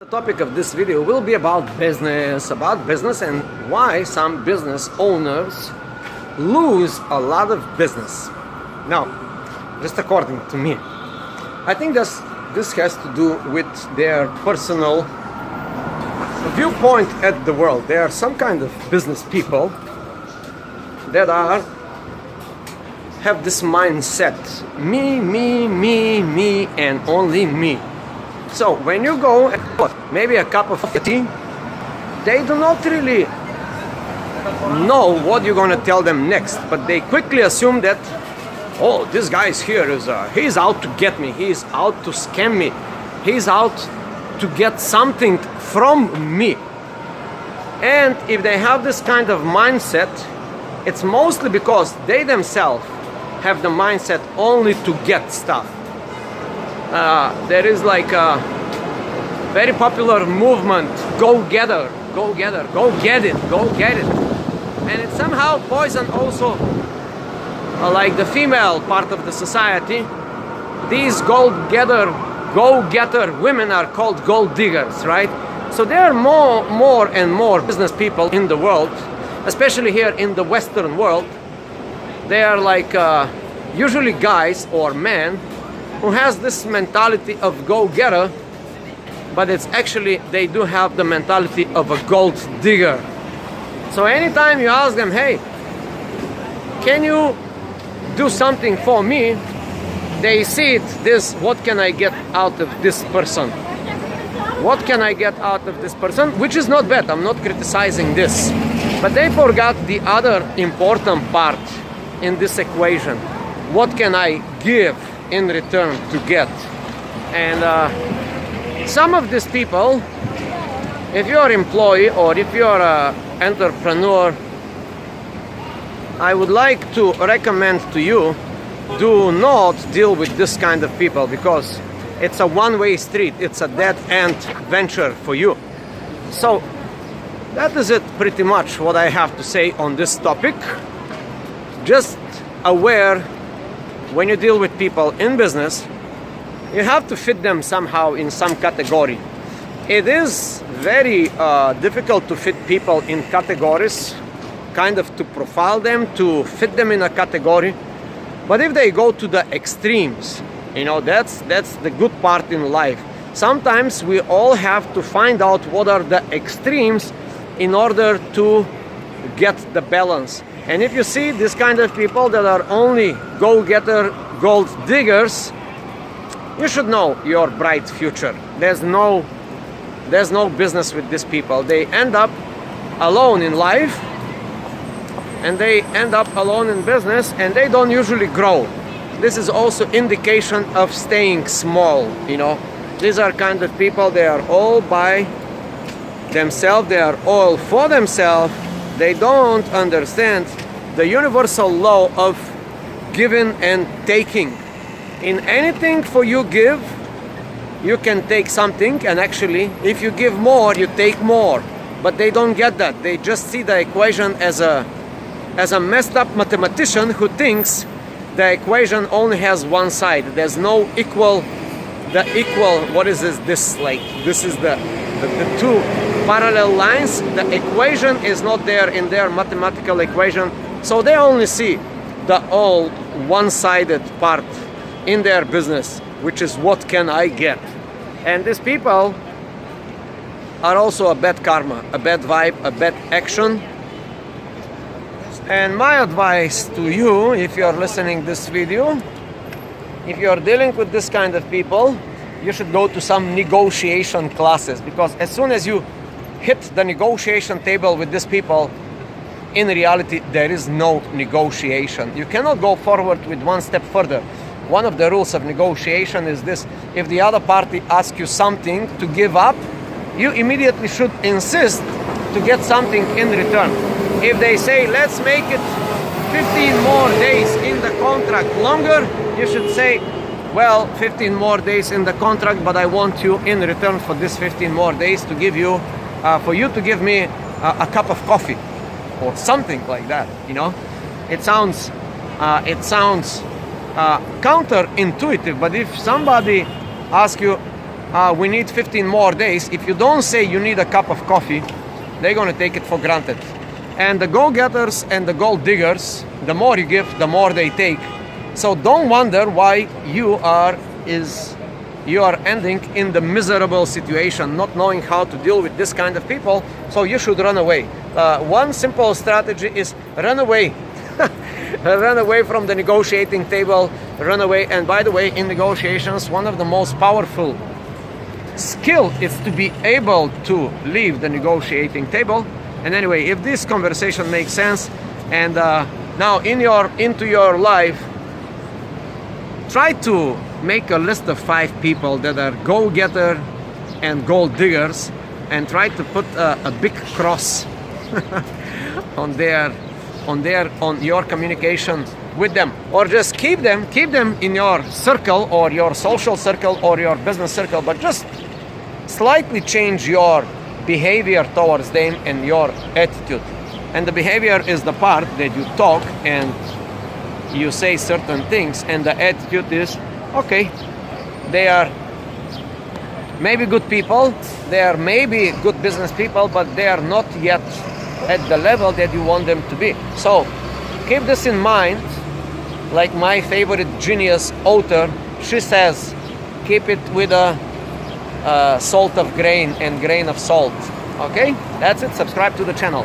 The topic of this video will be about business and why some business owners lose a lot of business. Now, just according to me, I think this has to do with their personal viewpoint at the world. There are some kind of business people that have this mindset, me, and only me. So when you go and maybe a cup of tea, they do not really know what you're gonna tell them next, but they quickly assume that, oh, this guy's here he's out to get me, he's out to scam me, he's out to get something from me. And if they have this kind of mindset, it's mostly because they themselves have the mindset only to get stuff. There is like a very popular movement, go getter, go get it. And it somehow poisoned also like the female part of the society. These go-getter women are called gold diggers, right? So there are more and more business people in the world, especially here in the Western world. They are like usually guys or men who has this mentality of go-getter, but it's actually they do have the mentality of a gold digger. So anytime you ask them, hey, can you do something for me, they see it this, what can I get out of this person? What can I get out of this person? Which is not bad, I'm not criticizing this. But they forgot the other important part in this equation. What can I give in return to get? And some of these people, if you're an employee or if you're an entrepreneur, I would like to recommend to you, do not deal with this kind of people, because it's a one-way street, it's a dead-end venture for you. So that is it pretty much what I have to say on this topic. Just aware, when you deal with people in business, you have to fit them somehow in some category. It is very difficult to fit people in categories, kind of to profile them, to fit them in a category. But if they go to the extremes, you know, that's the good part in life. Sometimes we all have to find out what are the extremes in order to get the balance. And if you see this kind of people that are only go-getter, gold diggers, you should know your bright future. There's no business with these people. They end up alone in life, and they end up alone in business, and they don't usually grow. This is also indication of staying small, you know. These are kind of people, they are all by themselves, they are all for themselves. They don't understand the universal law of giving and taking. In anything for you give, you can take something, and actually if you give more, you take more. But they don't get that. They just see the equation as a messed up mathematician who thinks the equation only has one side. There's no equal, what is this like? This is the two parallel lines. The equation is not there in their mathematical equation. So they only see the all one-sided part in their business, which is what can I get. And these people are also a bad karma, a bad vibe, a bad action. And my advice to you, if you're listening this video, if you're dealing with this kind of people, you should go to some negotiation classes, because as soon as you hit the negotiation table with these people, in reality there is no negotiation. You cannot go forward with one step further. One of the rules of negotiation is this: if the other party asks you something to give up, you immediately should insist to get something in return. If they say, let's make it 15 more days in the contract longer, you should say, well, 15 more days in the contract, but I want you in return for this 15 more days to give you, for you to give me a cup of coffee or something like that, you know. It sounds counterintuitive, but if somebody asks you, we need 15 more days. If you don't say you need a cup of coffee, they're going to take it for granted. And the go-getters and the gold diggers, the more you give, the more they take. So don't wonder why you are ending in the miserable situation, not knowing how to deal with this kind of people. So you should run away. One simple strategy is run away. Run away from the negotiating table, run away. And by the way, in negotiations, one of the most powerful skill is to be able to leave the negotiating table. And anyway, if this conversation makes sense, and now into your life, try to make a list of 5 people that are go-getter and gold diggers, and try to put a big cross on your communication with them, or just keep them in your circle, or your social circle, or your business circle, but just slightly change your behavior towards them and your attitude. And the behavior is the part that you talk and you say certain things, and the attitude is, okay, they are maybe good people, they are maybe good business people, but they are not yet at the level that you want them to be. So keep this in mind. Like my favorite genius author, she says, keep it with a salt of grain and grain of salt. Okay, that's it. Subscribe to the channel.